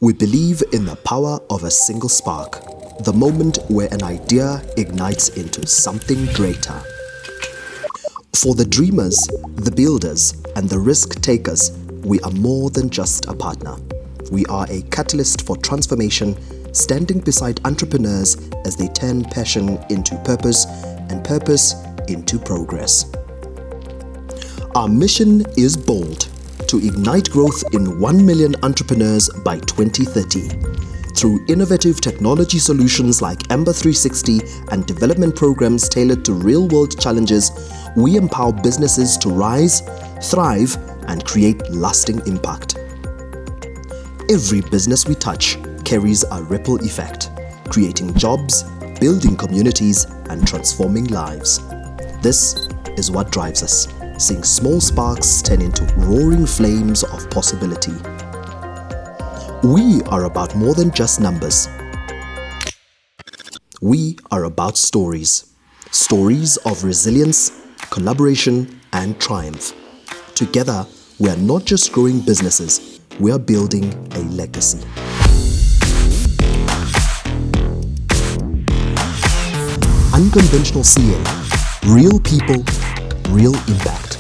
We believe in the power of a single spark, the moment where an idea ignites into something greater. For the dreamers, the builders, and the risk takers, we are more than just a partner. We are a catalyst for transformation, standing beside entrepreneurs as they turn passion into purpose and purpose into progress. Our mission is bold: to ignite growth in 1 million entrepreneurs by 2030. Through innovative technology solutions like Amber 360 and development programs tailored to real-world challenges, we empower businesses to rise, thrive, and create lasting impact. Every business we touch carries a ripple effect, creating jobs, building communities, and transforming lives. This is what drives us, seeing small sparks turn into roaring flames of possibility. We are about more than just numbers. We are about stories. Stories of resilience, collaboration, and triumph. Together, we are not just growing businesses, we are building a legacy. Unconventional CA. Real people, real impact.